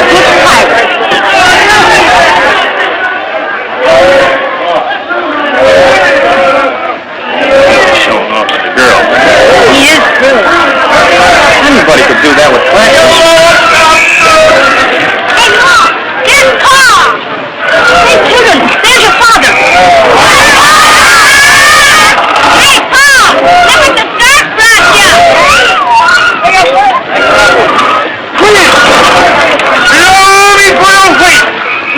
good pirate. Showing off to the girl. He is good. Anybody could do that with practice. Hey, Mom! Get in the car! Hey, children, there's your father. Hey, Paul! Look at the dark brought you! Bloody brown face!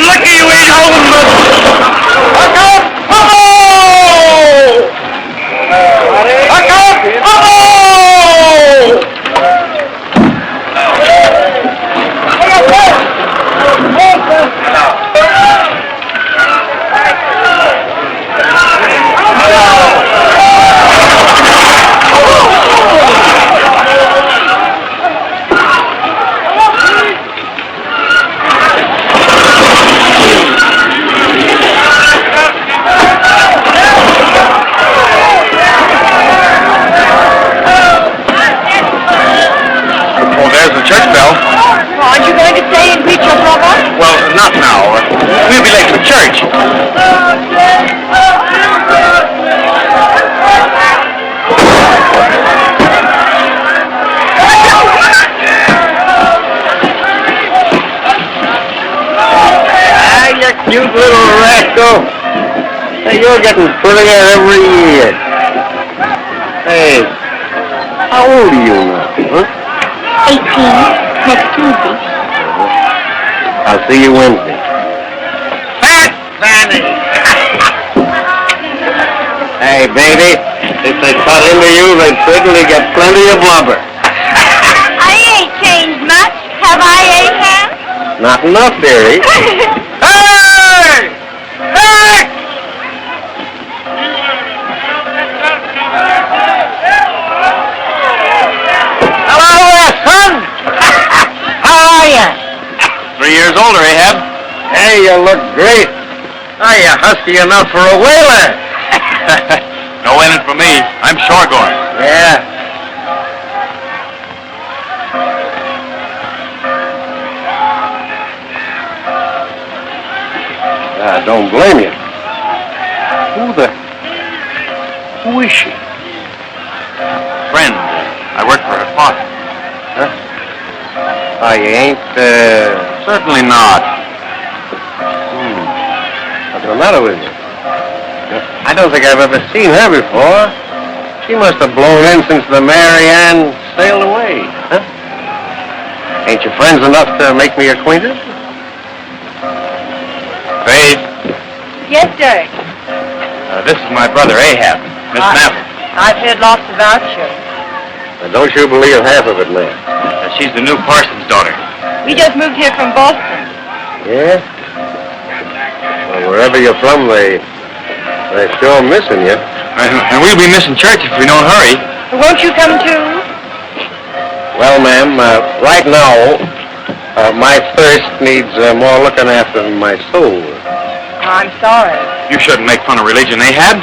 Lucky you ain't holding the... Look out! Look out! Church bell. Well, aren't you going to stay and greet your brother? Well, not now. We'll be late for church. Ah, you cute little rascal. Hey, you're getting prettier every year. Hey, how old are you now, huh? 18, next Tuesday. I'll see you Wednesday. Fat Fanny! Hey, baby, if they cut into you, they'd certainly get plenty of blubber. I ain't changed much. Have I, Ahab? Not enough, dearie. Hey! Hey! How are you? 3 years older, Ahab. Hey, you look great. Are you husky enough for a whaler? No whaling for me. I'm shoregoing. Yeah. I don't blame you. Who is she? Friend. I work for her father. Huh? Oh, you ain't, Certainly not. What's the matter with you? I don't think I've ever seen her before. She must have blown in since the Mary Ann sailed away, huh? Ain't you friends enough to make me acquainted? Faith. Yes, sir. This is my brother, Ahab. Miss Melville. I've heard lots about you. Now, don't you believe half of it, ma'am. She's the new parson's daughter. We just moved here from Boston. Yeah? Well, wherever you're from, they're sure missing you. And we'll be missing church if we don't hurry. Won't you come too? Well, ma'am, right now, my thirst needs more looking after than my soul. I'm sorry. You shouldn't make fun of religion, Ahab.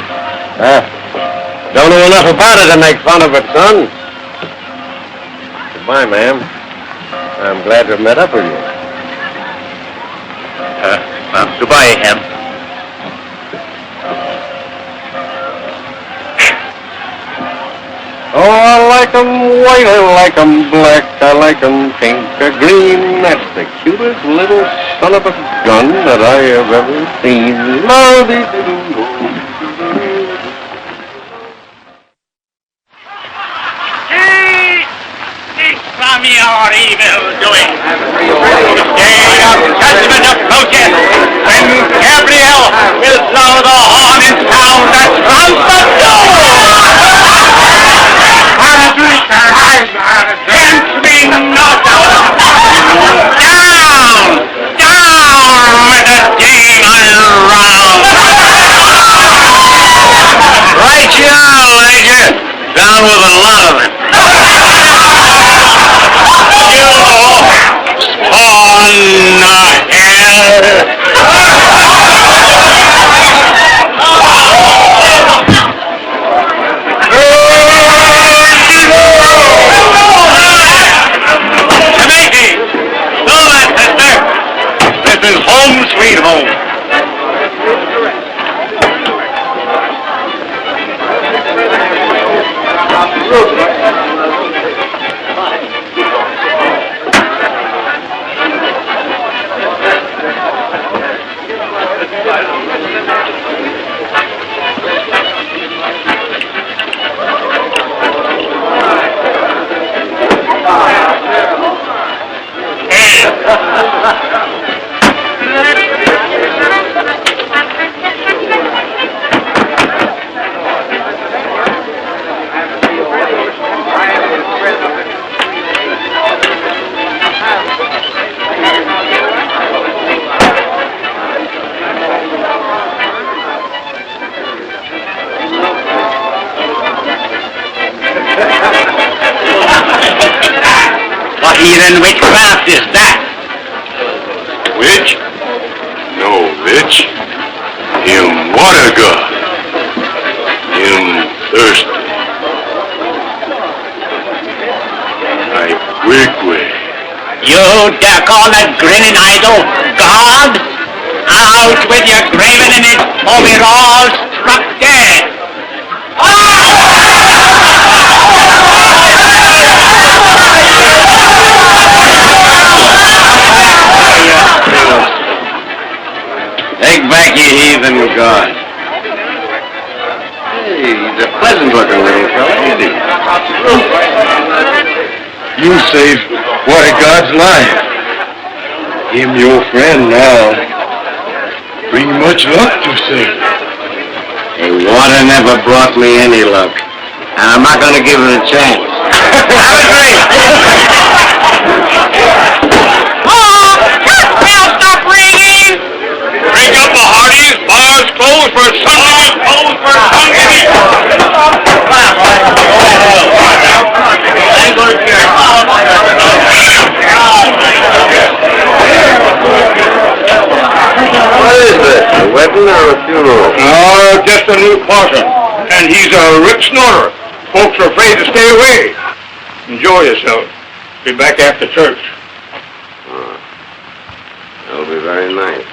Don't know enough about it to make fun of it, son. Goodbye, ma'am. I'm glad to have met up with you. Goodbye, Ahab. Oh, I like 'em white, I like 'em black, I like 'em pink or green. That's the cutest little son of a gun that I have ever seen. From your evil doing, the day of judgment approaches, when Gabriel will blow the horn in sound that trumps the doom. Against me not down, down with the demon round. Right you are, Major. Down with a lot of it. heathen witchcraft is that? Witch? No witch. Him water god. Him thirsty. Like wigwag. You dare call that grinning idol God? Out with your graven image, or we're all struck dead! Take back your heathen god. Hey, he's a pleasant-looking little fellow, isn't he? You saved water god's life. Him your friend now. Bring much luck to say. Hey, water never brought me any luck. And I'm not going to give it a chance. Have a drink! Stop ringing! Bring up the hearties, bars closed for sunlight, closed for sunlight. I go to church. What is this, a wedding or a funeral? No, just a new parson. And he's a rip snorter. Folks are afraid to stay away. Enjoy yourself. Be back after church. That'll be very nice.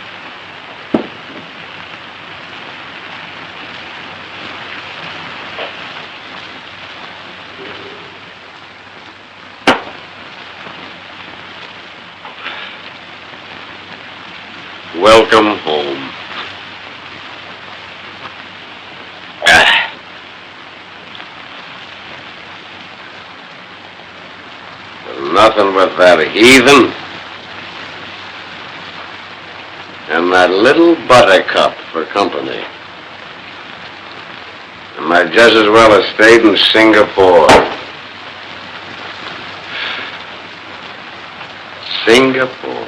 Welcome home. Nothing but that heathen and that little buttercup for company. I might just as well have stayed in Singapore. Singapore.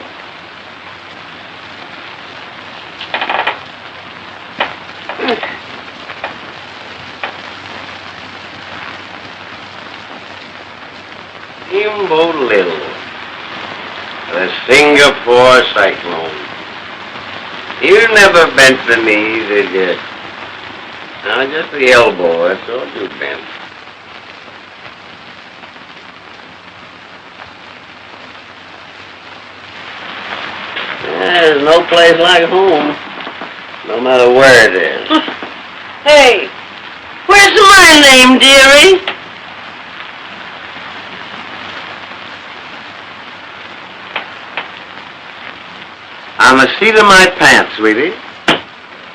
Kimbo Little, the Singapore cyclone. You never bent the knee, did you? No, just the elbow, that's all you bent. There's no place like home, no matter where it is. Hey, where's my name, dearie? On the seat of my pants, sweetie.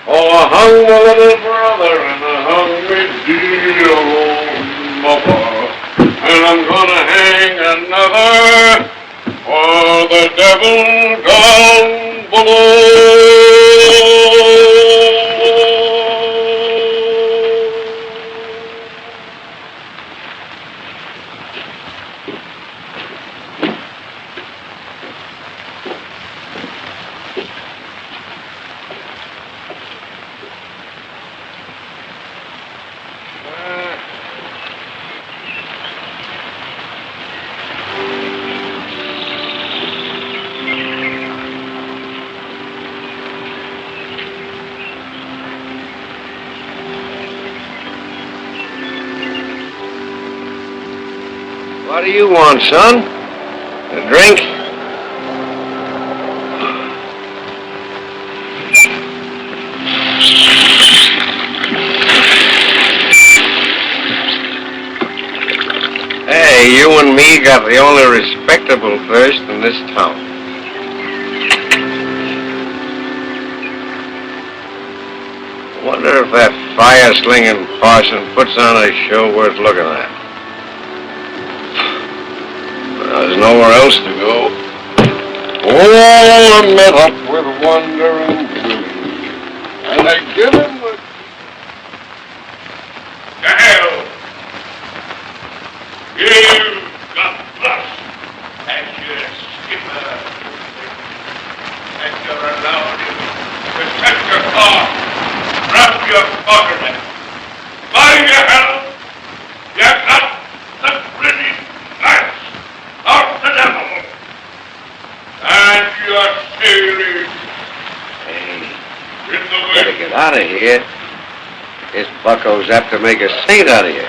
Oh, I hung my little brother and I hung me dear old mother. And I'm gonna hang another for the devil down below. What do you want, son? A drink? Hey, you and me got the only respectable thirst in this town. Wonder if that fire-slinging parson puts on a show worth looking at. There's nowhere else to go. Oh, I met up with wandering Willie, and I give him a... To hell! You've got lust as your skipper, and you're allowed him to set your car, grab your pocket, buy your hell, you got the grinning knives of the devil. bucko's apt to make a saint out of you.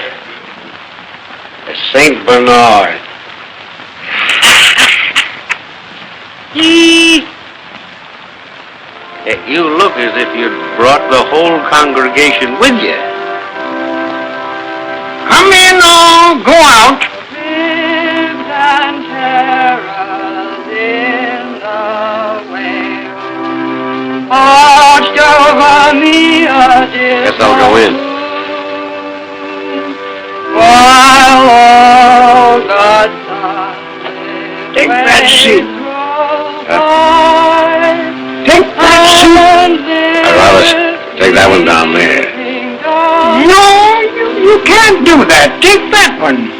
A Saint Bernard. You look as if you'd brought the whole congregation with you. Come in or go out. Bibs and terrors in the whale. Watched over me a dear. Guess I'll go in. While all the sun Take that seat. Take that seat. I'd rather take that one down there. No, you can't do that. Take that one.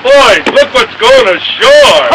Boys, look what's going ashore.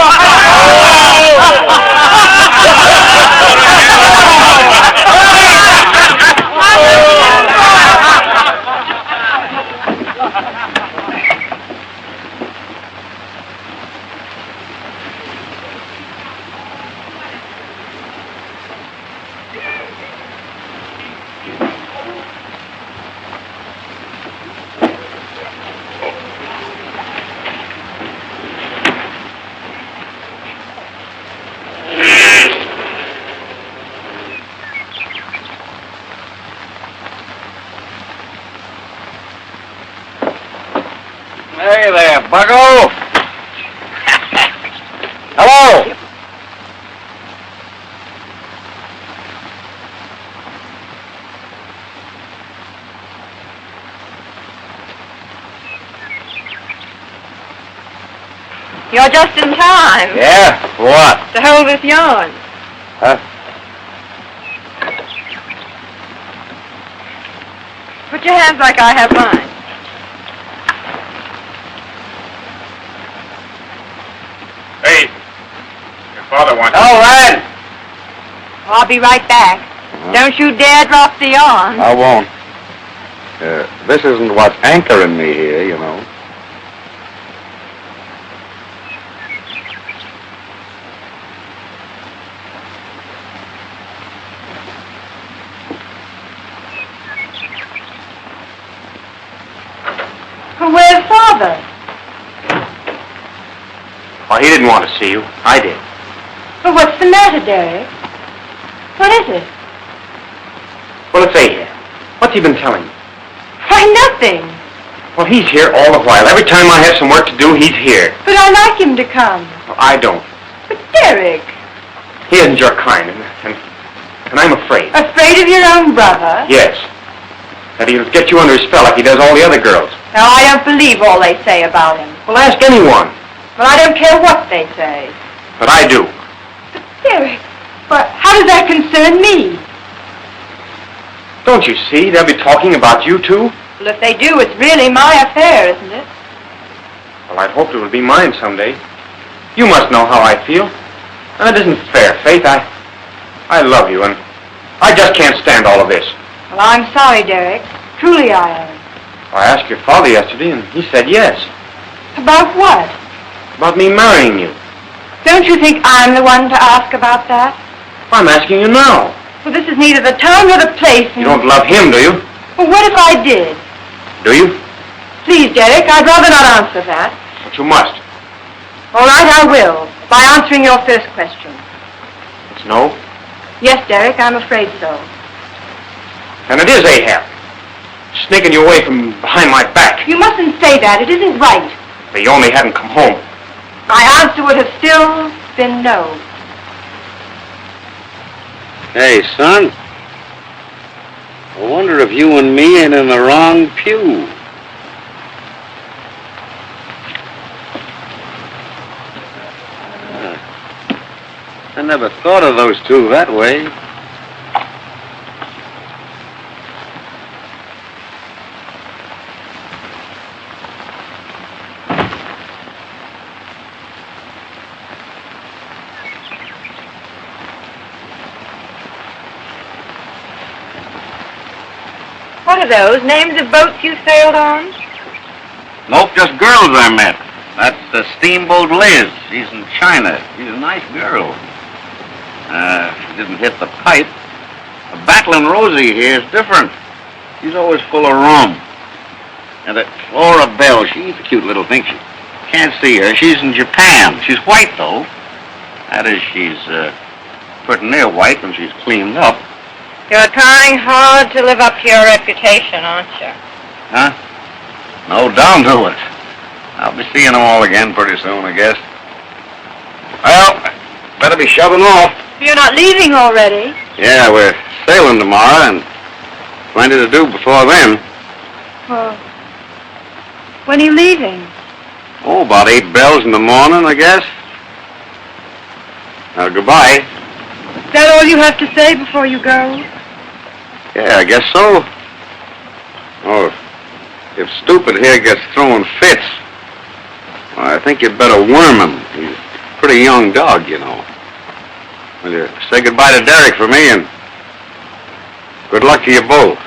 Hey there, bucko. Hello. You're just in time Yeah? What? to hold this yarn. Huh? Put your hands like I have mine. Hey, your father wants All right. I'll be right back. Don't you dare drop the yarn. I won't. This isn't what's anchoring me here, you know. brother. Well, he didn't want to see you. I did. Well, what's the matter, Derek? What is it? Well, it's Ahab. What's he been telling you? Why, nothing. Well, he's here all the while. Every time I have some work to do, he's here. But I like him to come. Well, I don't. But, Derek. He isn't your kind, and I'm afraid. Afraid of your own brother? Yes. That he'll get you under his spell like he does all the other girls. Now, I don't believe all they say about him. Well, ask anyone. Well, I don't care what they say. But I do. But, Derek, but how does that concern me? Don't you see? They'll be talking about you, too. Well, if they do, it's really my affair, isn't it? Well, I'd hoped it would be mine someday. You must know how I feel. And it isn't fair, Faith. I love you, and I just can't stand all of this. Well, I'm sorry, Derek. Truly I am. I asked your father yesterday, and he said yes. About what? About me marrying you. Don't you think I'm the one to ask about that? I'm asking you now. Well, this is neither the time nor the place. You don't love him, do you? Well, what if I did? Do you? Please, Derek, I'd rather not answer that. But you must. All right, I will, by answering your first question. It's no? Yes, Derek, I'm afraid so. And it is Ahab. Sneaking you away from behind my back. You mustn't say that. It isn't right. If he only hadn't come home. My answer would have still been no. Hey, son. I wonder if you and me ain't in the wrong pew. I never thought of those two that way. What are those? Names of boats you sailed on? Nope, just girls I met. That's the Steamboat Liz. She's in China. She's a nice girl. She didn't hit the pipe. The Battling Rosie here is different. She's always full of rum. And that Flora Bell, she's a cute little thing. She can't see her. She's in Japan. She's white, though. That is, she's pretty near white when she's cleaned up. You're trying hard to live up to your reputation, aren't you? Huh? No, down to it. I'll be seeing them all again pretty soon, I guess. Well, better be shoving off. You're not leaving already. Yeah, we're sailing tomorrow, and plenty to do before then. Well, when are you leaving? Oh, about 8 bells in the morning, I guess. Now, goodbye. Is that all you have to say before you go? Yeah, I guess so. Oh, if Stupid here gets throwing fits, well, I think you'd better worm him. He's a pretty young dog, you know. Will you say goodbye to Derek for me, and good luck to you both.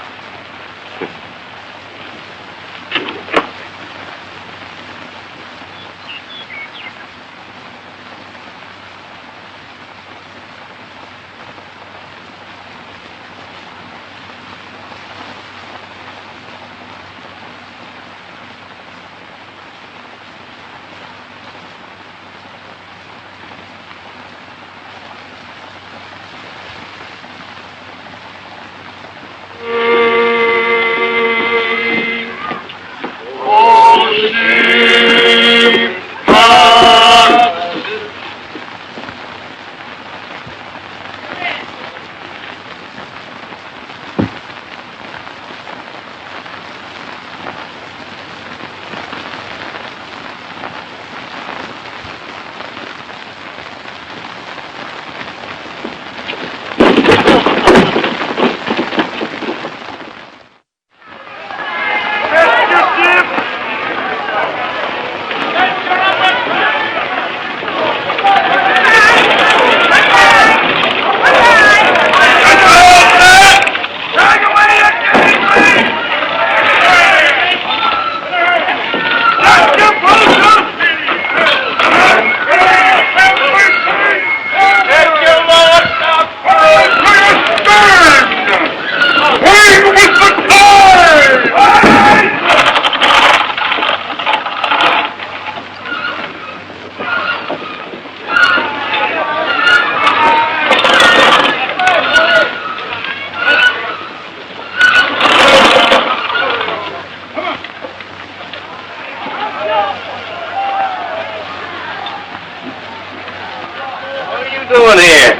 doing here?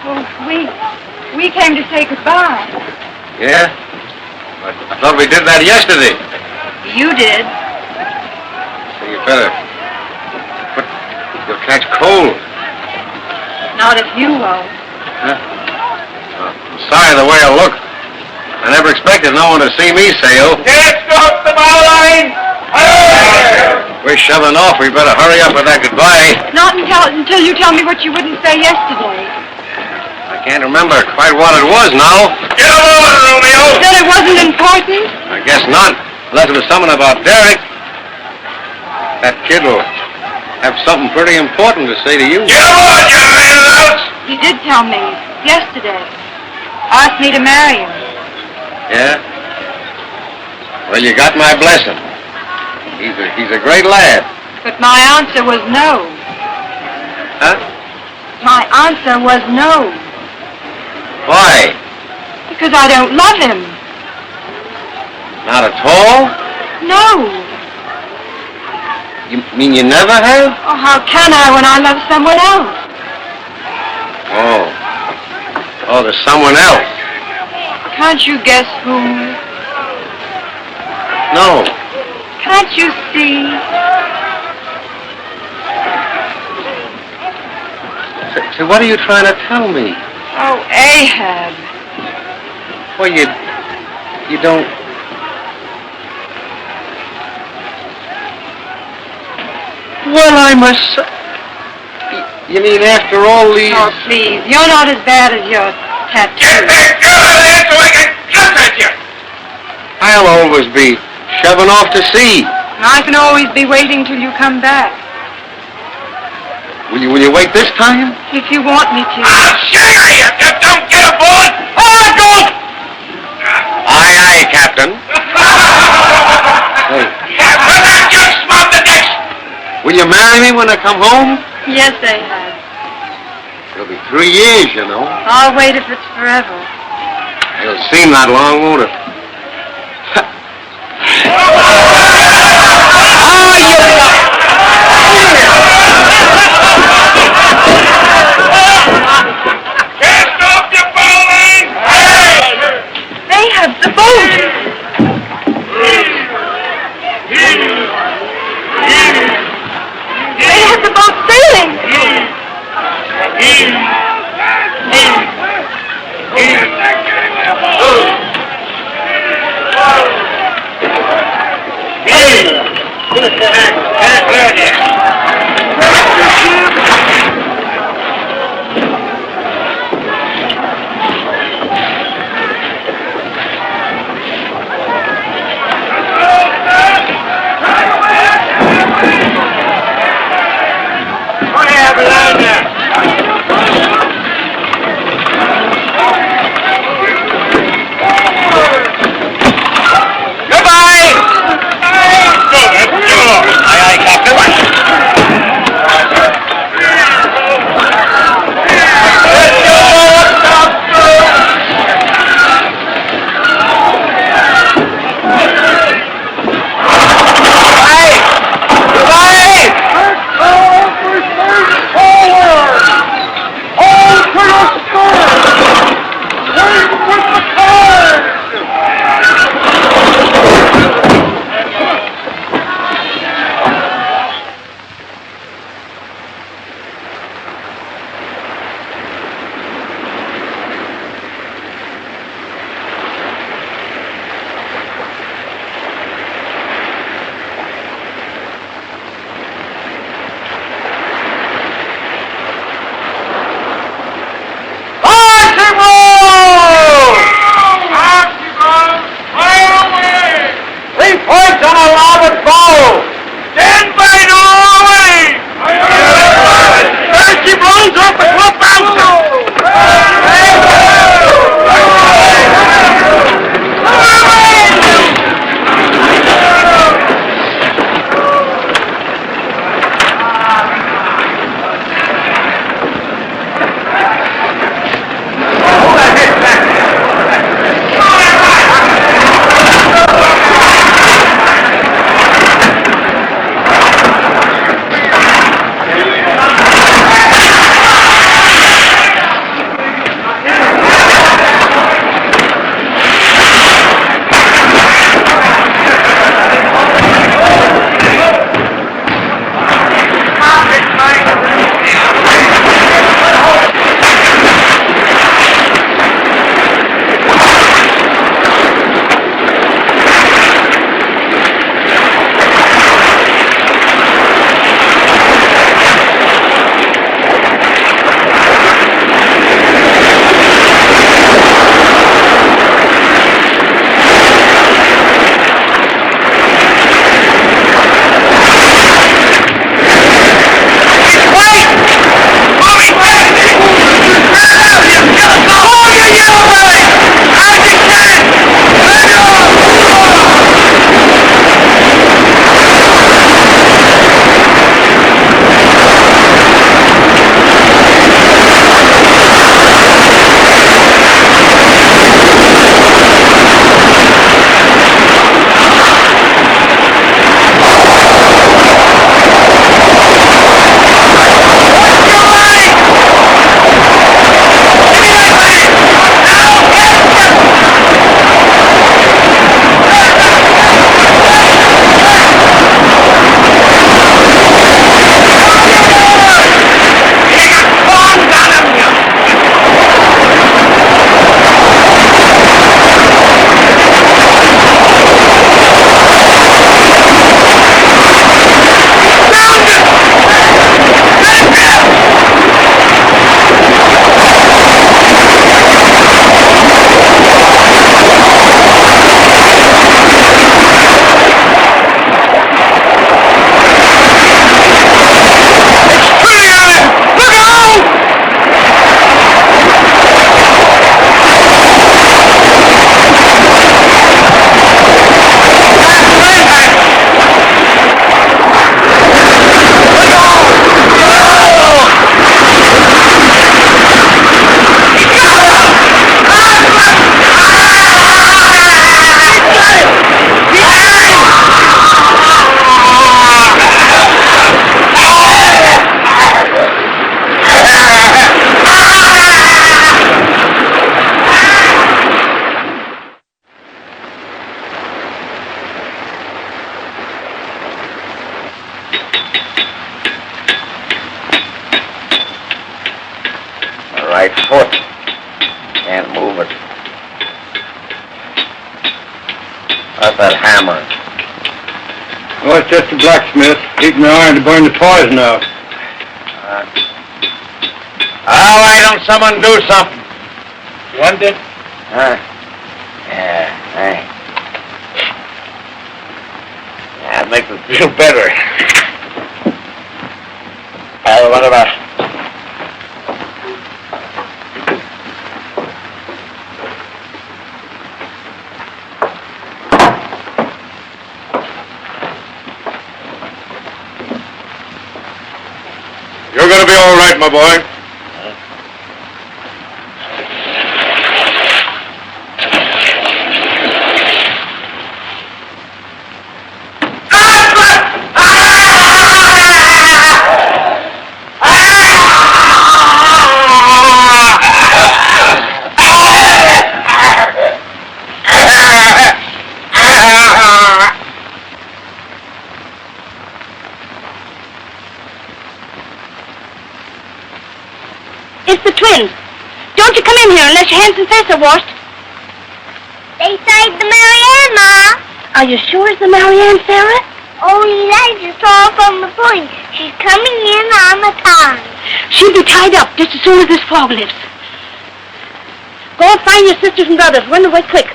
Well, we came to say goodbye. Yeah? I thought we did that yesterday. You did. So you better... But you'll catch cold. Not if you won't. Huh? I'm sorry the way I look. I never expected no one to see me sail. Get off the bow line! We're shoving off. We better hurry up with that goodbye. Not until you tell me what you wouldn't say yesterday. I can't remember quite what it was now. Get on, Romeo! That it wasn't important? I guess not. Unless it was something about Derek. That kid will have something pretty important to say to you. Get on, you man-outs! He did tell me yesterday. Asked me to marry him. Yeah? Well, you got my blessing. He's a great lad. But my answer was no. Huh? My answer was no. Why? Because I don't love him. Not at all? No. You mean you never have? Oh, how can I when I love someone else? Oh, there's someone else. Can't you guess who? No. Can't you see? So what are you trying to tell me? Oh, Ahab. Well, you don't... Well, I must... You mean after all these... Oh, please. You're not as bad as your Get tattoo. that girl in there so I can cuss at you! I'll always be shoving off to sea. I can always be waiting till you come back. Will you wait this time? If you want me to. I'll sugar you if you don't get aboard! Oh, don't! Aye, aye, Captain. Hey, Well, that just smoked the decks! will you marry me when I come home? Yes, Ahab. It'll be 3 years, you know. I'll wait if it's forever. It'll seem that long, won't it? Cast off your bow line! Ahab, the boat! Ahab, the boat's sailing! Aye, aye, Captain. right foot. Can't move it. How's that hammer? Oh, it's just a blacksmith. Heating the iron to burn the poison out. Why don't someone do something? You want it? Yeah, thanks. That makes it feel better. What about? You're going to be all right, my boy. It's the twins. Don't you come in here unless your hands and face are washed. They saved the Marianne, Ma. Are you sure it's the Marianne, Sarah? Oh, Elijah saw her from the point. She's coming in on the time. She'll be tied up just as soon as this fog lifts. Go and find your sisters and brothers. Run away quick.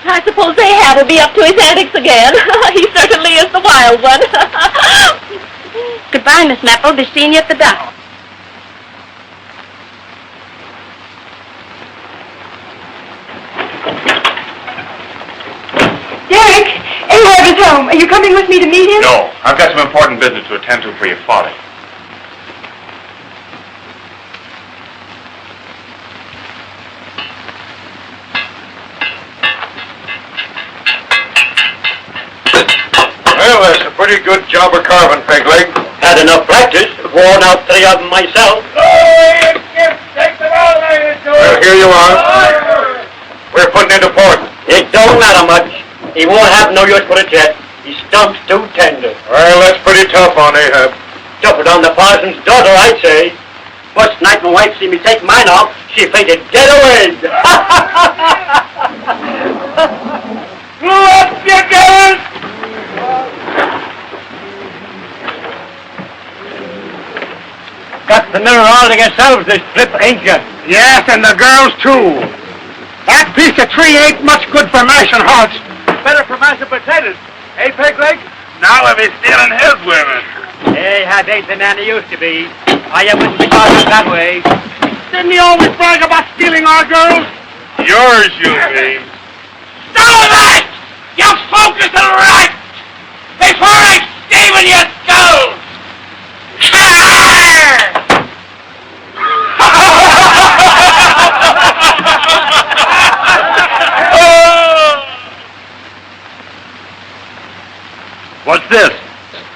I suppose Ahab will be up to his antics again. He certainly is the wild one. Goodbye, Miss Maple. Be seeing you at the dock. Derek, Ahab is home. Are you coming with me to meet him? No, I've got some important business to attend to for your father. Well, that's a pretty good job of carving, Pegleg. Had enough practice. Worn out 3 of them myself. Well, here you are. We're putting into port. It don't matter much. He won't have no use for a jet. His stump's too tender. Well, that's pretty tough on Ahab. Tougher than the parson's daughter, I'd say. First night my wife see me take mine off, she fainted dead away. Go up, you girls! Got the mirror all to yourselves this trip, ain't you? Yes, and the girls, too. That piece of tree ain't much good for mashing hearts. Better for mashing potatoes. Hey, Pegleg? Now let me stealing his women. Ahab ain't the man he used to be. I wouldn't be talking that way. Didn't he always brag about stealing our girls? Yours, you mean. Stop it! You focus the rat! Before I stave in your skull! What's this?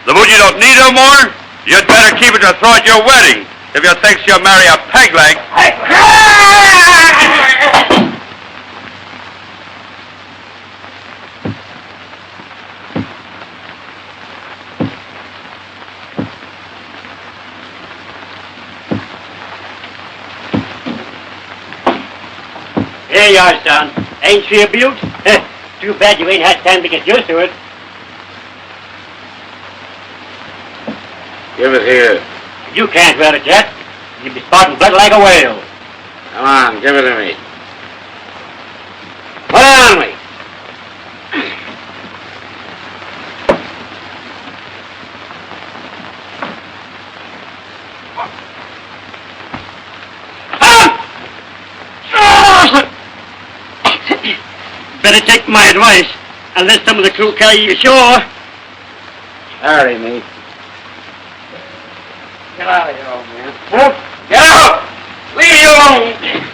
The mood you don't need no more? You'd better keep it to throw at your wedding if you think you'll marry a peg-leg. Here you are, son. Ain't she a beaut? Too bad you ain't had time to get used to it. Give it here. You can't wear it yet. You'll be spouting blood like a whale. Come on, give it to me. Put it on me. Better take my advice and let some of the crew carry you ashore. Hurry, me. Get out of here, old man. Huh? Get out! Leave you alone!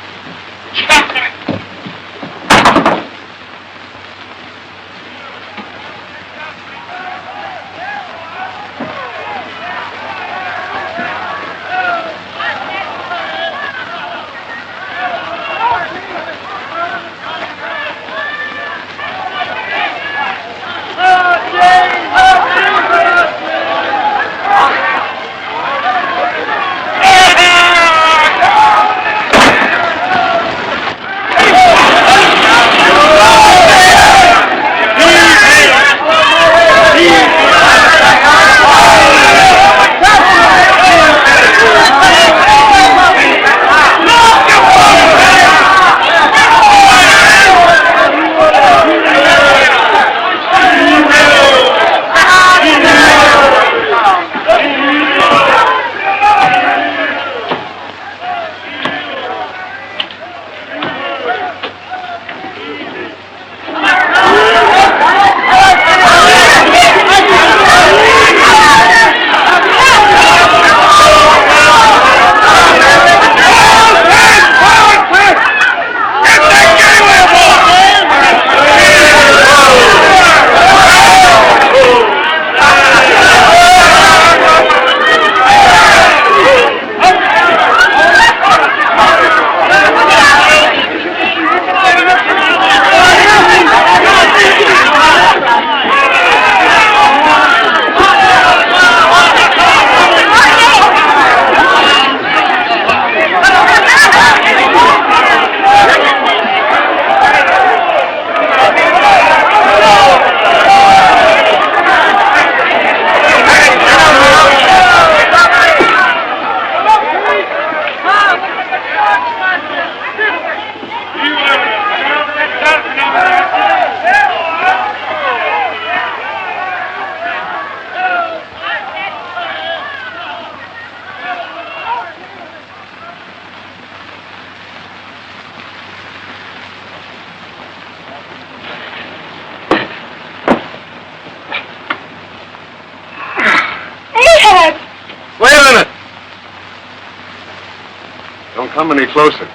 Don't come any closer.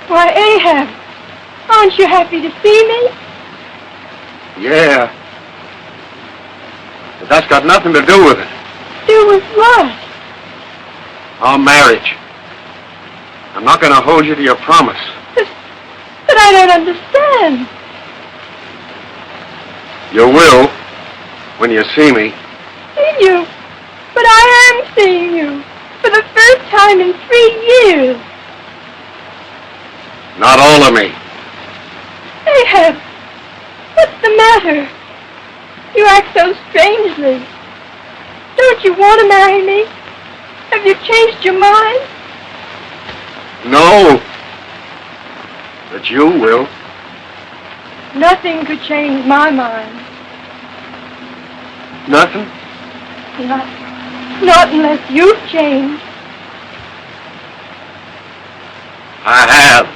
Why, Ahab, aren't you happy to see me? Yeah. But that's got nothing to do with it. Do with what? Our marriage. I'm not going to hold you to your promise. But I don't understand. You will, when you see me. See you? But I am seeing you. For the first time in 3 years. Not all of me. Ahab, what's the matter? You act so strangely. Don't you want to marry me? Have you changed your mind? No. But you will. Nothing could change my mind. Nothing? Not unless you've changed. I have.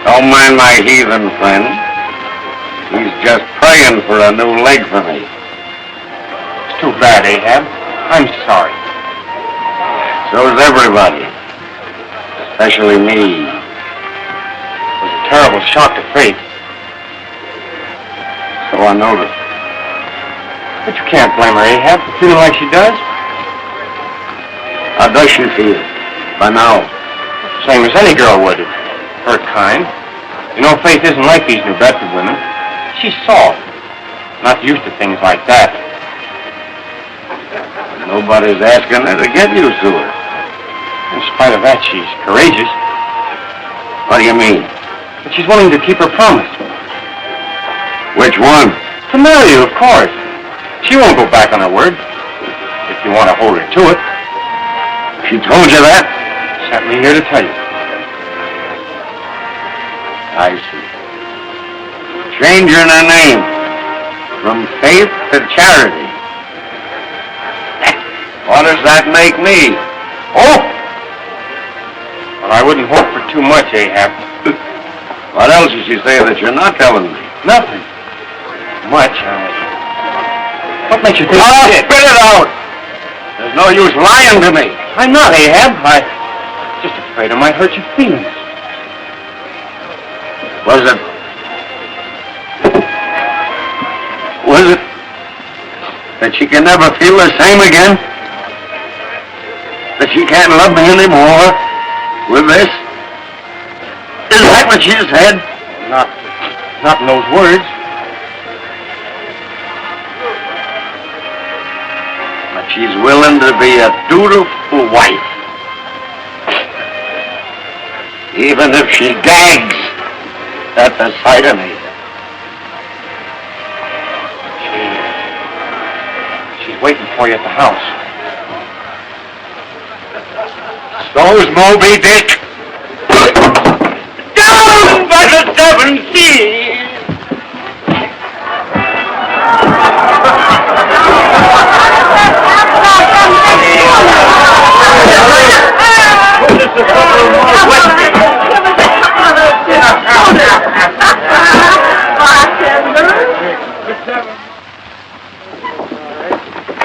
Don't mind my heathen friend. He's just praying for a new leg for me. It's too bad, Ahab. I'm sorry. So's everybody. Especially me. It was a terrible shock to faith. So I noticed. But you can't blame her, Ahab, for feeling like she does. How does she feel? By now? Same as any girl would. Her kind. You know, Faith isn't like these New Bedford women. She's soft. Not used to things like that. Nobody's asking her to get used to it. In spite of that, she's courageous. What do you mean? But she's willing to keep her promise. Which one? To marry you, of course. She won't go back on her word. If you want to hold her to it. She told you that? Sent me here to tell you. I see. Changing her name from Faith to Charity. What does that make me? Oh! Well, I wouldn't hope for too much, Ahab. What else did she say that you're not telling me? Nothing. Much. What makes you think Oh, she did? spit it out! There's no use lying to me. I'm not, Ahab. I'm just afraid I might hurt your feelings. Was it that she can never feel the same again? That she can't love me anymore with this? Is that what she said? Not in those words. But she's willing to be a dutiful wife. Even if she gags at the sight of me. She's waiting for you at the house. So's Moby Dick. Down by the 7 seas.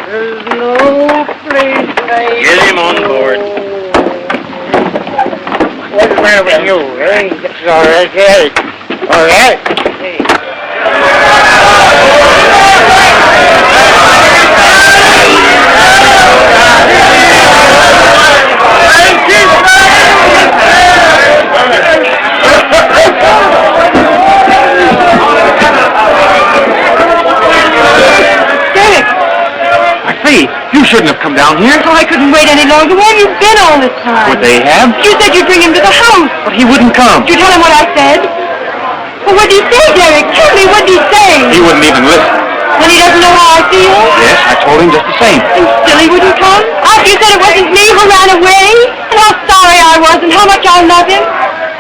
There's no please, please. Get him on board. What's the matter with you, eh? It's all right, Garrett. All right. You shouldn't have come down here. Oh, I couldn't wait any longer. Where have you been all this time? Would they have? You said you'd bring him to the house. But he wouldn't come. Did you tell him what I said? Well, what did he say, Derek? Tell me, what did he say? He wouldn't even listen. Then he doesn't know how I feel? Yes, I told him just the same. And still he wouldn't come? After you said it wasn't me who ran away? And how sorry I was and how much I love him?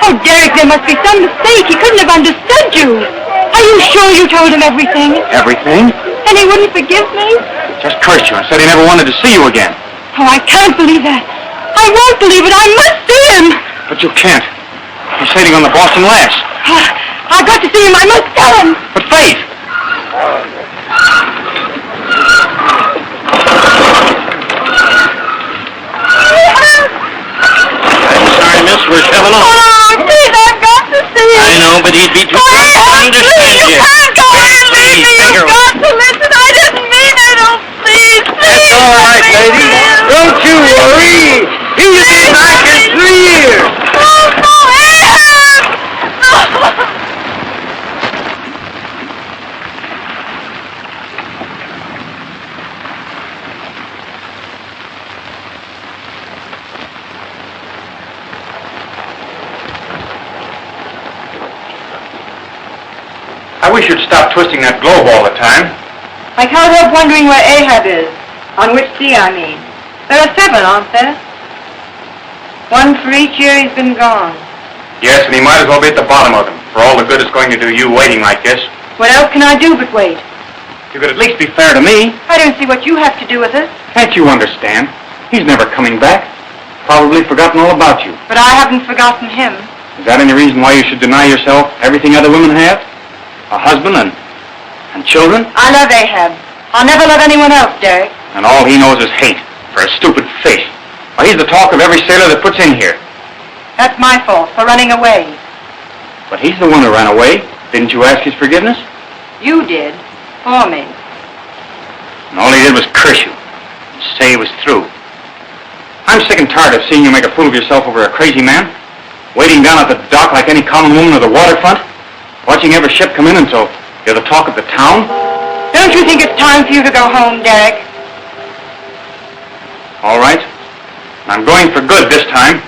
Oh, Derek, there must be some mistake. He couldn't have understood you. Are you sure you told him everything? Everything? And he wouldn't forgive me? Just cursed you and said he never wanted to see you again. Oh, I can't believe that. I won't believe it. I must see him. But you can't. He's sailing on the Boston Lass. I've got to see him. I must tell him. But Faith! I'm sorry, miss. We're shoving off. Oh, please, I've got to see him. I know, but he'd be too Please, to understand you you. can't go and leave me. Take her You've got to listen. I didn't mean it. Oh, please, please. It's all right, lady. Don't you worry. He'll be back in 3 years. Oh, no, Ahab! No. I wish you'd stop twisting that globe all the time. I can't help wondering where Ahab is. On which sea, I mean. There are 7, aren't there? 1 for each year he's been gone. Yes, and he might as well be at the bottom of them, for all the good it's going to do you waiting like this. What else can I do but wait? You could at least be fair to me. I don't see what you have to do with it. Can't you understand? He's never coming back. Probably forgotten all about you. But I haven't forgotten him. Is that any reason why you should deny yourself everything other women have? A husband and children? I love Ahab. I'll never love anyone else, Derek. And all he knows is hate for a stupid fish. Why, he's the talk of every sailor that puts in here. That's my fault for running away. But he's the one who ran away. Didn't you ask his forgiveness? You did. For me. And all he did was curse you and say he was through. I'm sick and tired of seeing you make a fool of yourself over a crazy man. Waiting down at the dock like any common woman of the waterfront. Watching every ship come in until you're the talk of the town. Don't you think it's time for you to go home, Derek? All right. I'm going for good this time.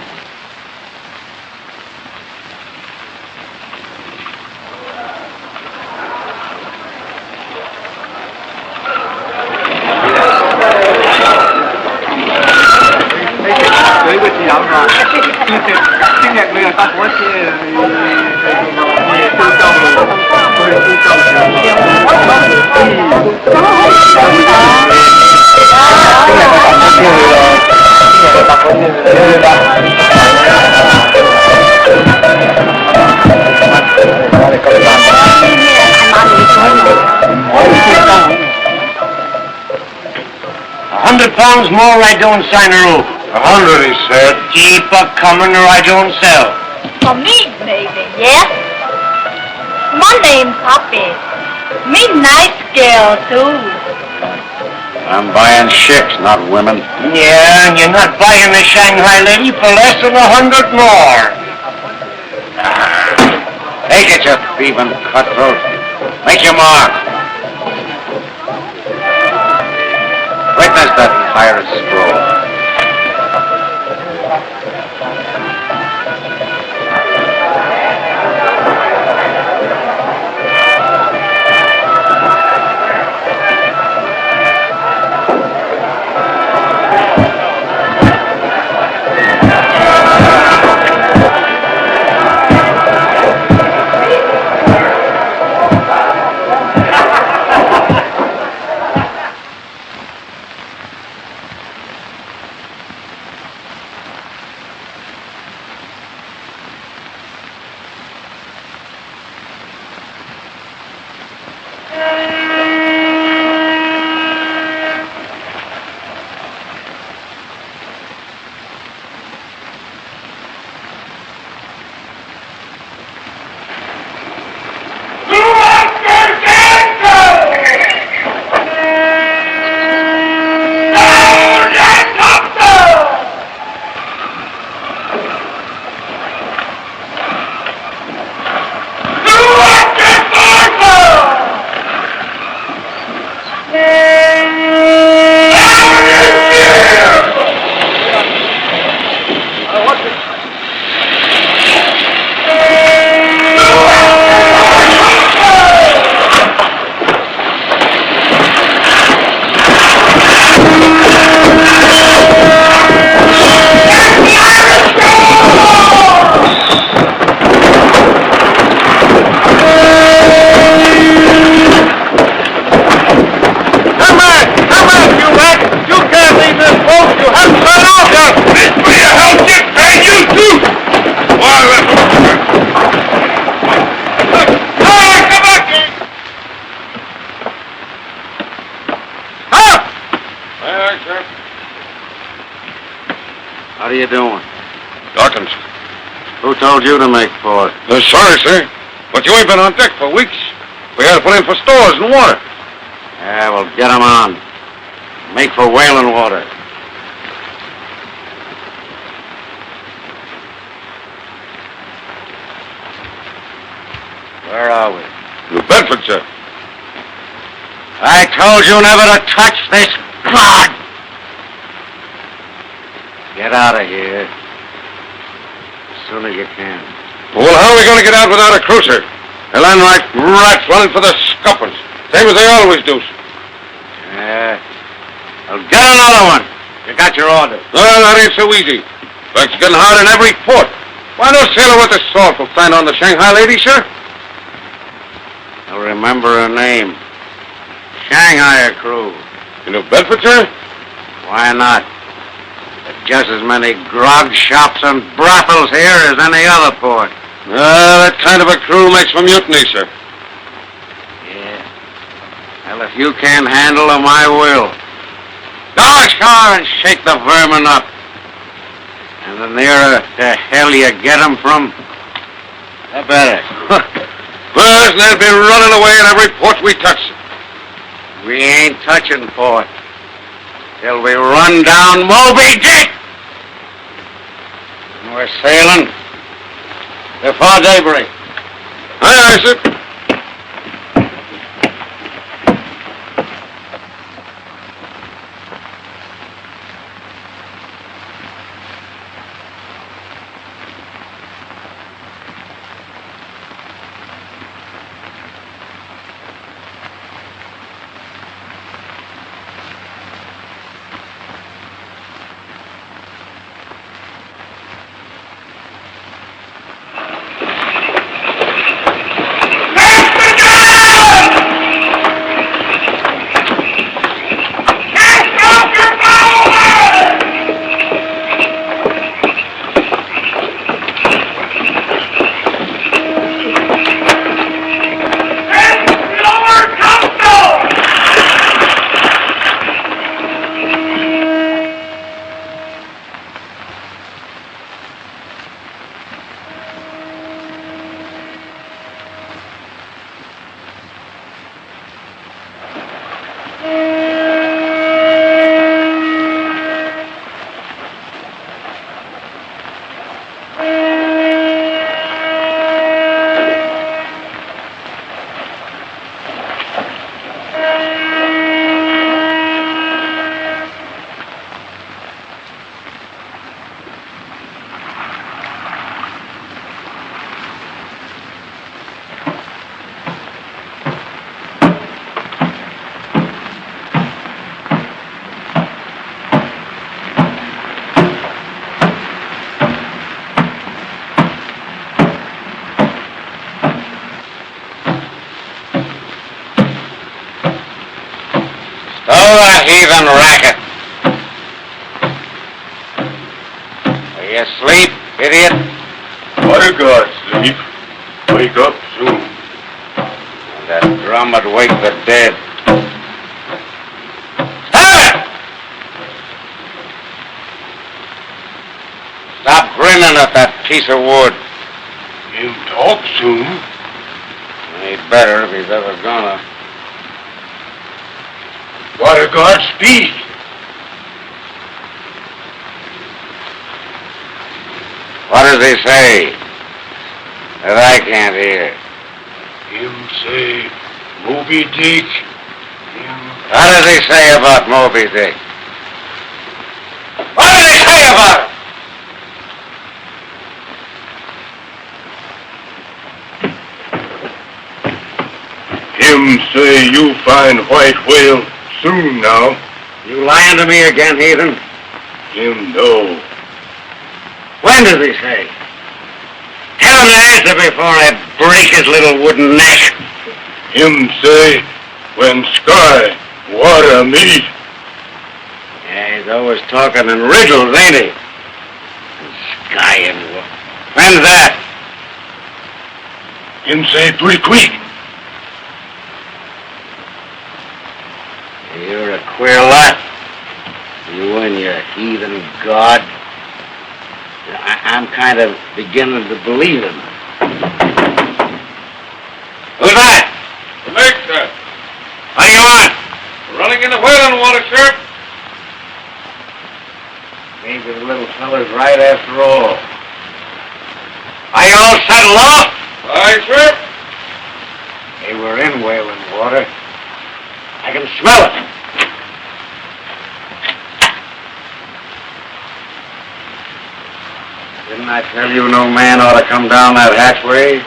£100 more I don't sign a roof. 100, he said. Keep a-comin' or I don't sell. For me, maybe, yes? My name's Poppy. Me nice girl, too. I'm buying ships, not women. Yeah, and you're not buying the Shanghai lady for less than 100 more. Take it, you thieving cutthroat. Make your mark. Witness that pirate scroll. Aye, sir. How are you doing? Dawkins. Who told you to make port? Sorry, sir. But you ain't been on deck for weeks. We had to put in for stores and water. Yeah, well, get 'em on. Make for whaling water. Where are we? New Bedford, sir. I told you never to touch this cod! Get out of here. As soon as you can. Well, how are we going to get out without a cruiser? They'll land like rats running for the scuppers. Same as they always do. Yeah. Well, get another one. You got your orders. Well, that ain't so easy. It's getting hard in every port. Why no sailor with the salt will sign on the Shanghai lady, sir? I'll remember her name. Shanghai crew. In New Bedford, sir? Why not? There's just as many grog shops and brothels here as any other port. That kind of a crew makes for mutiny, sir. Yeah. Well, if you can't handle them, I will. Go ashore and shake the vermin up. And the nearer to hell you get them from, the better. First, they'll be running away in every port we touch. We ain't touching port till we run down Moby Dick. And we're sailing before daybreak. Aye, aye, sir. Heathen racket. Are you asleep, idiot? What a God, sleep. Wake up soon. That drum would wake the dead. Stop! Stop grinning at that piece of wood. He'll talk soon. He better if he's ever gonna. What a God speak. What does he say that I can't hear? Him say, Moby Dick. What does he say about Moby Dick? What does he say about it? Him say you find white whale soon now. You lying to me again, heathen? Him know. When does he say? Tell him to answer before I break his little wooden neck. Him say, when sky, water meet. Yeah, he's always talking in riddles, ain't he? Sky and water. When's that? Him say pretty quick. You're a queer lot. in, you heathen god. I'm kind of beginning to believe him. Who's that? The mate, sir. What do you want? We're running into whaling water, sir. Maybe the little fella's right after all. Are you all settled off? Aye, sir. Hey, we're in whaling water. I can smell it. Didn't I tell you no man ought to come down that hatchway?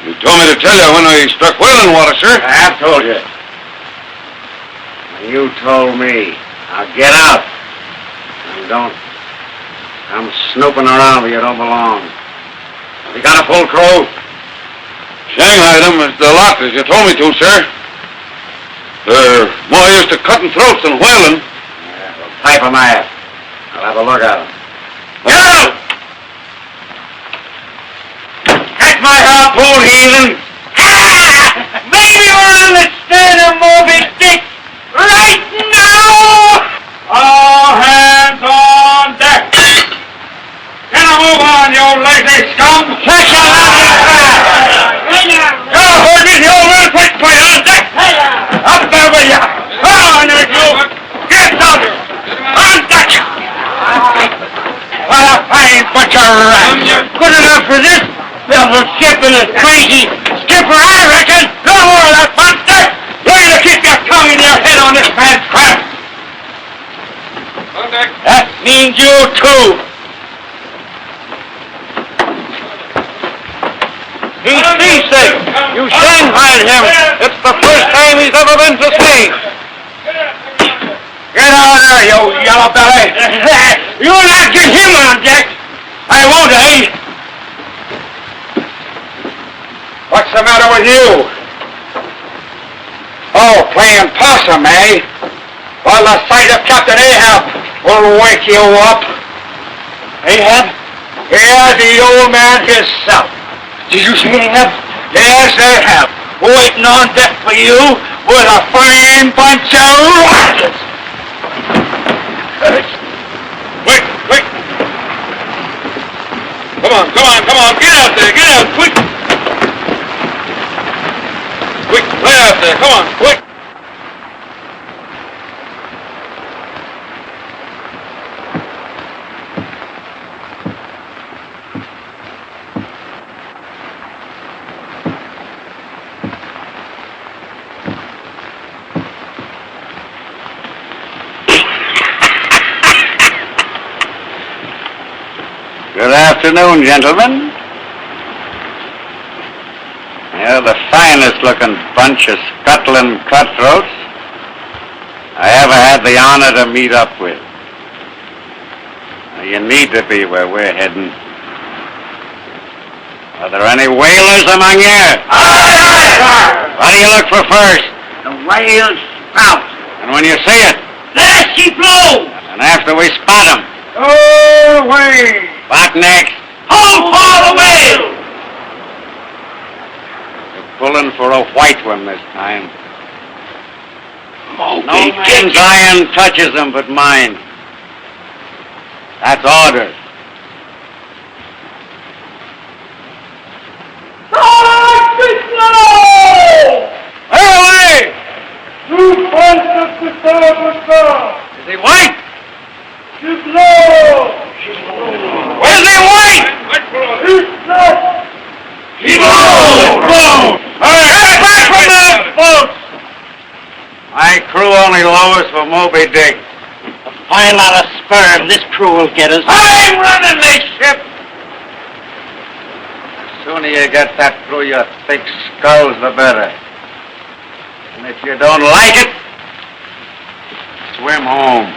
You told me to tell you when we struck whaling water, sir. I have told you. And you told me. Now get out. And don't come snooping around where you don't belong. We got a full crew? Shanghai them as the lot as you told me to, sir. They're more used to cutting throats than whaling. Yeah, well, pipe 'em ass. I'll have a look at 'em. Get out! Take my harpoon, heathen! Ah! Maybe we're on the stern of Moby Dick right now! All hands on deck. Get a move on, you lazy scum. Shut your mouth! Go, Herman, you're real quick for you on deck. Up there with you. On there, you. Get out. On deck. What a fine bunch of rats! Good enough for this little ship and a crazy skipper, I reckon! No more of that monster! You're gonna keep your tongue in your head on this man's craft! On deck. That means you too! He's seasick! You shanghaied him! It's the first time he's ever been to sea! Get out of there, you yellow belly! You'll not get him on deck! I won't, eh? What's the matter with you? Oh, playing possum, eh? Well, the sight of Captain Ahab will wake you up. Ahab? Yeah, the old man himself. Did you say Ahab? Yes, Ahab. Waiting on deck for you with a fine bunch of rockets. Quick, quick. Come on, come on, come on. Get out there, get out, quick. Quick, play out there, come on, quick. Good afternoon, gentlemen. You're the finest looking bunch of Scotland cutthroats I ever had the honor to meet up with. Now, you need to be where we're heading. Are there any whalers among you? Aye! What do you look for first? The whale's spout. And when you see it? There she blows. And after we spot them? Away! What next? Hold for the whale. You're pulling for a white one this time. Moby No Dick. man's iron touches them but mine. That's orders. Away! Two points of the starboard bow. Is he white? Ship low. Is he white? East left. He blows! Hey, back from those boats! My crew only lowers for Moby Dick. A fine lot of sperm this crew will get us. I'm running this ship! The sooner you get that through your thick skulls, the better. And if you don't like it, swim home.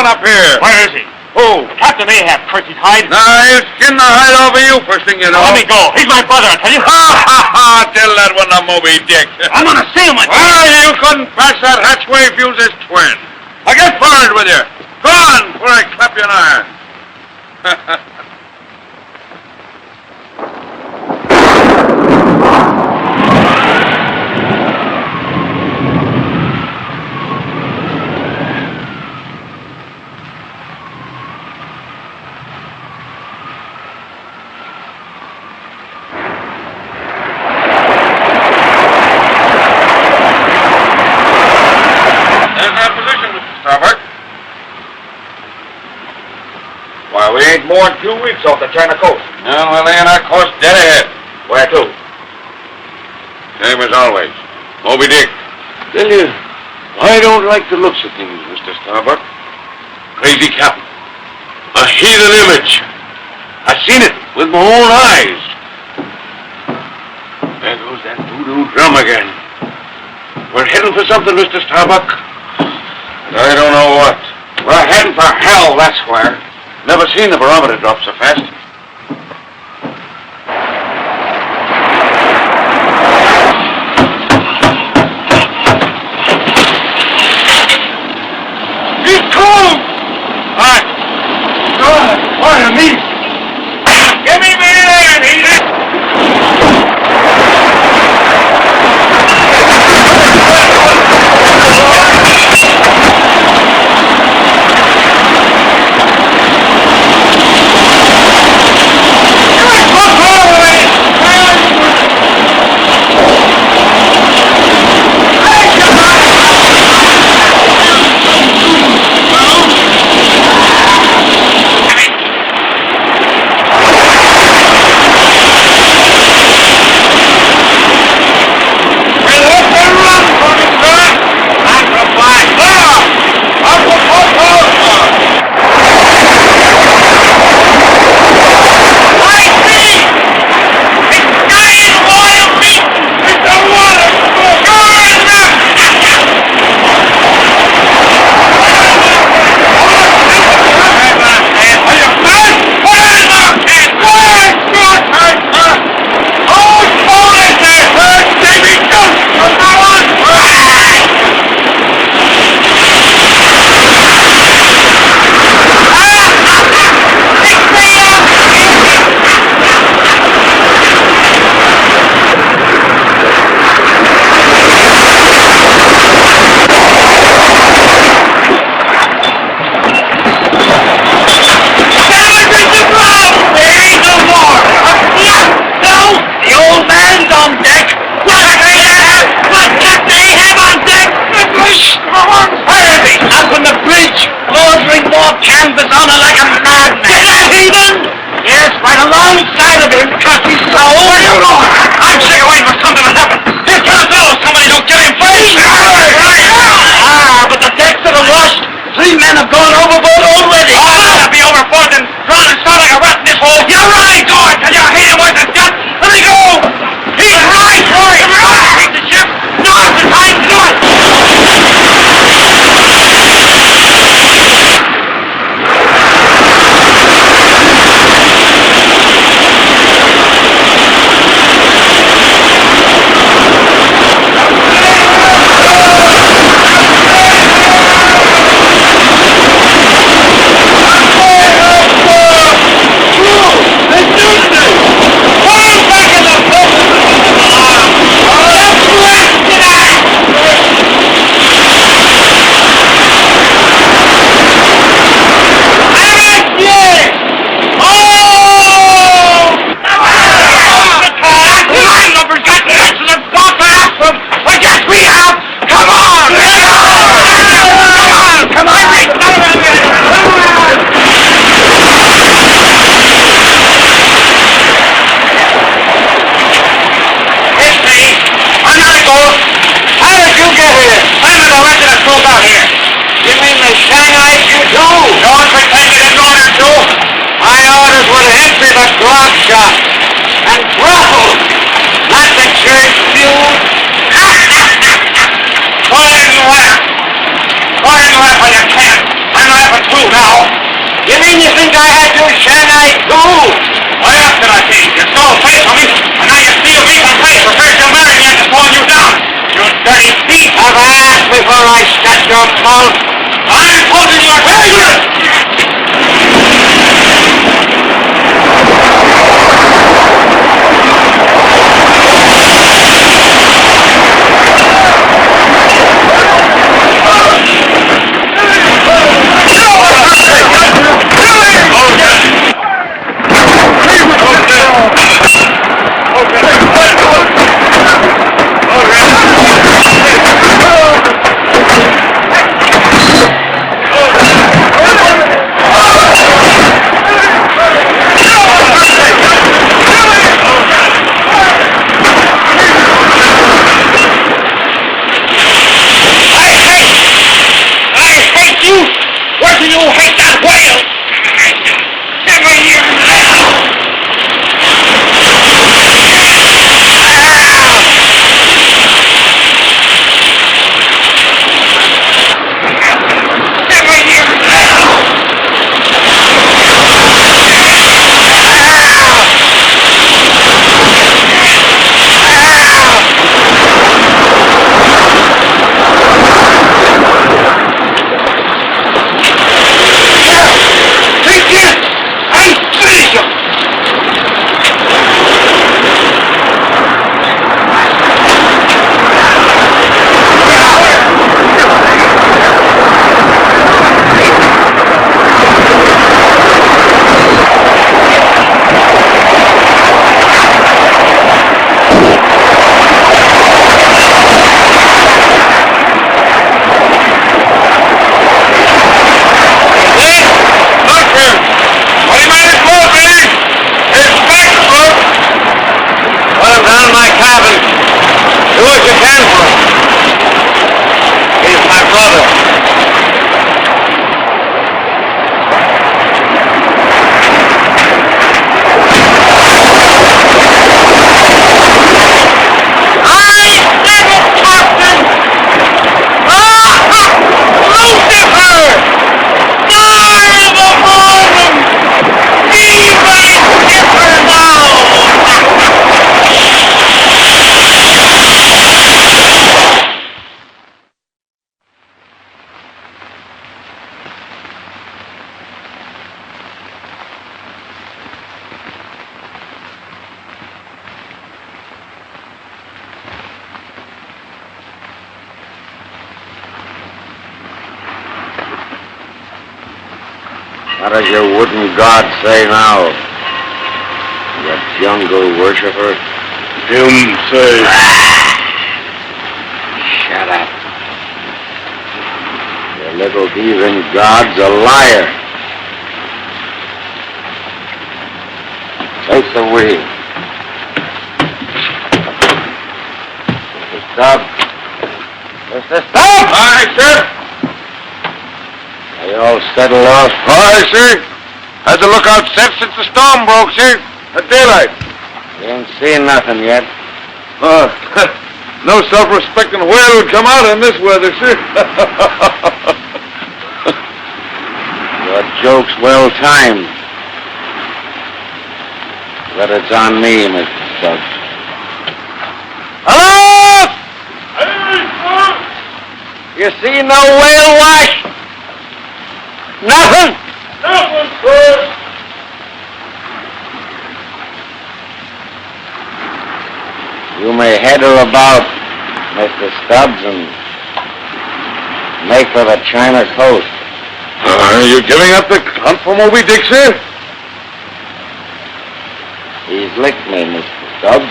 on up here. Where is he? Who? Captain Ahab, curse his hide. Now, he'll skin the hide over you first thing you know. Let me go. He's my brother, I tell you. Ha, ha, ha. Tell that one to Moby Dick. I'm going to see him. Well, you couldn't pass that hatchway if you was his twin. Now, get forward with you. Go on, before I clap you in iron. Why, we ain't more than 2 weeks off the China coast. No, we're laying our course dead ahead. Where to? Same as always. Moby Dick. Tell you, I don't like the looks of things, Mr. Starbuck. Crazy captain. A heathen image. I've seen it with my own eyes. There goes that voodoo drum again. We're heading for something, Mr. Starbuck. But I don't know what. We're heading for hell, that's where. Never seen the barometer drop so fast. He's cold! What? God, pardon me! Give me my hand, Edith! move now. You mean you think I had you shanghai too? What else did I see? You stole face from me, and now you steal me from face for first you're marrying me after throwing you down. You dirty thief! Have I asked before I shut your mouth? I'm holding your head! What does your wooden god say now? You jungle worshiper? Him say. Shut up. Your little heathen god's a liar. Take the wheel. Mr. Stubbs. Mr. Stubbs! Aye, sir. Are you all settled off? Aye, sir. Had the lookout set since the storm broke, sir. At daylight. You ain't seen nothing yet. No self-respecting whale would come out in this weather, sir. Your joke's well timed. But it's on me, Mr. Stubbs. Hello! You see no whale wash? Nothing? Nothing, sir. You may heddle about, Mr. Stubbs, and make for the China coast. Are you giving up the hunt for Moby Dick, sir? He's licked me, Mr. Stubbs.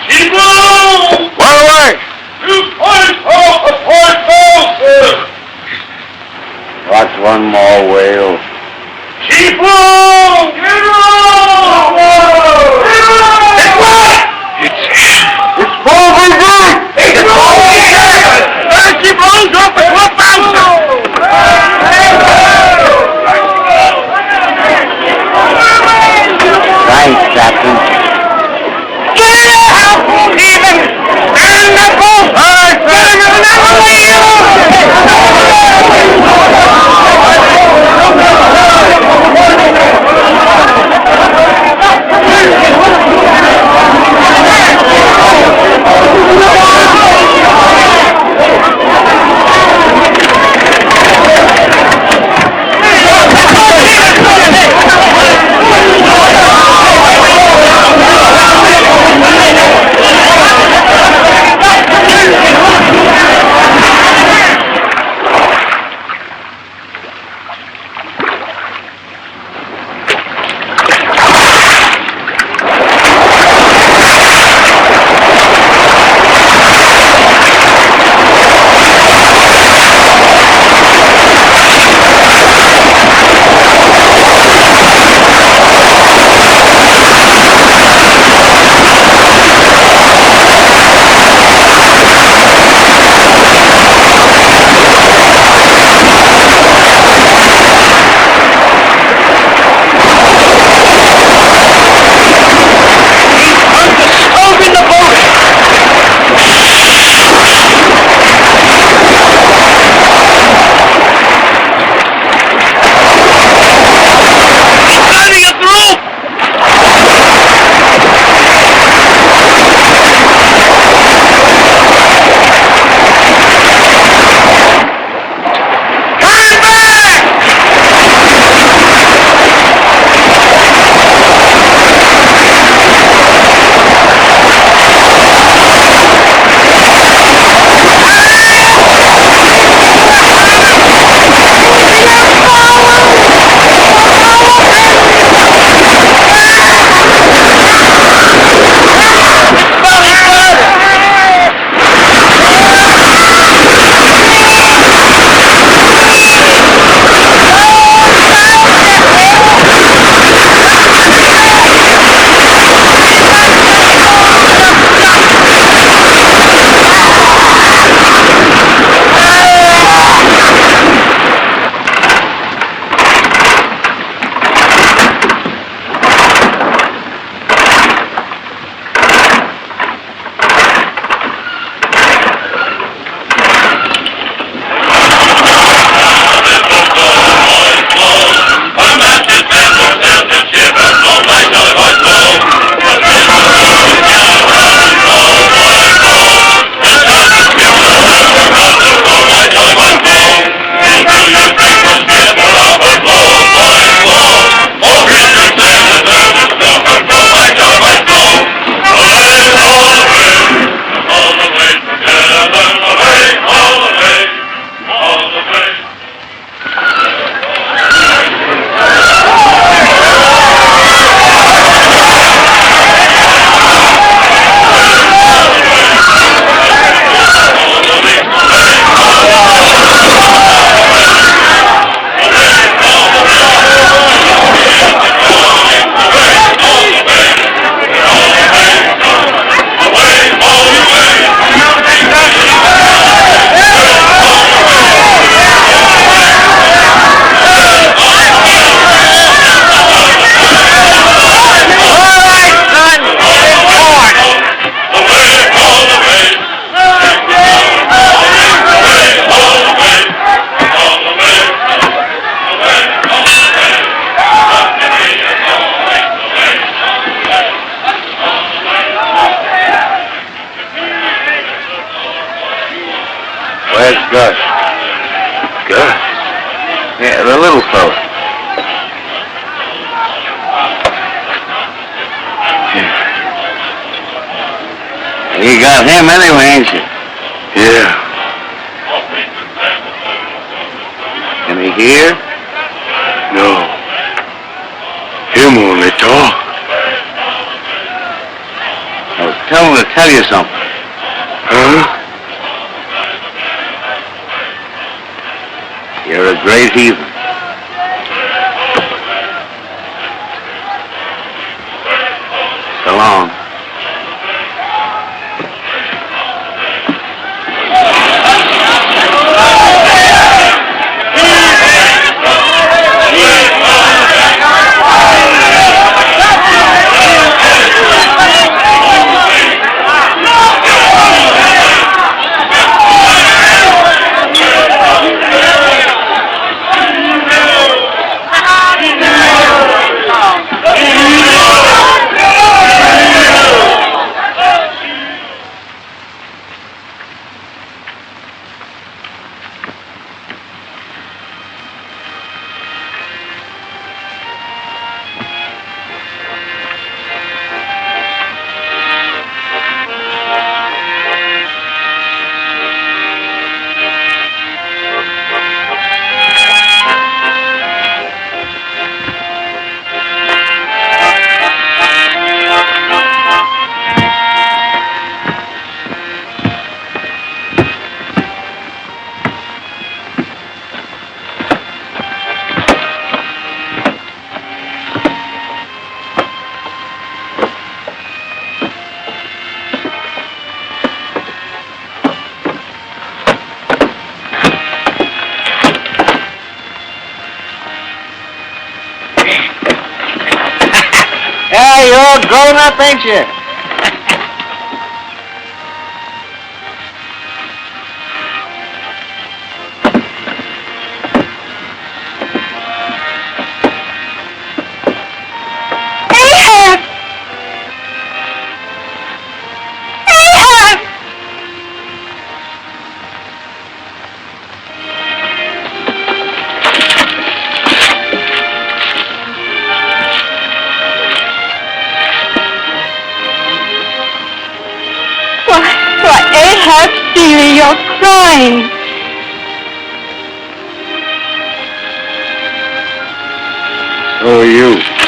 Chico! Well away! 2 points off the port bow, sir! Watch one more whale. Chico! Get on! It's what? It's Moby Dick! It's Moby Dick! Keep on, drop the clubhouse! Thanks, Captain. Get out, heathen! And the boat! All right, sir. Get him in the wheel! that's Gus. Gus? Yeah, the little fella. You got him anyway, ain't you? Yeah. Can he hear? No. Him only talk. Oh, tell him to tell you something. Huh? You're a great heathen. So long. Hey, you're all grown up, ain't you? Ahab! Ahab! Why, Ahab Ceely, you're crying. So are you.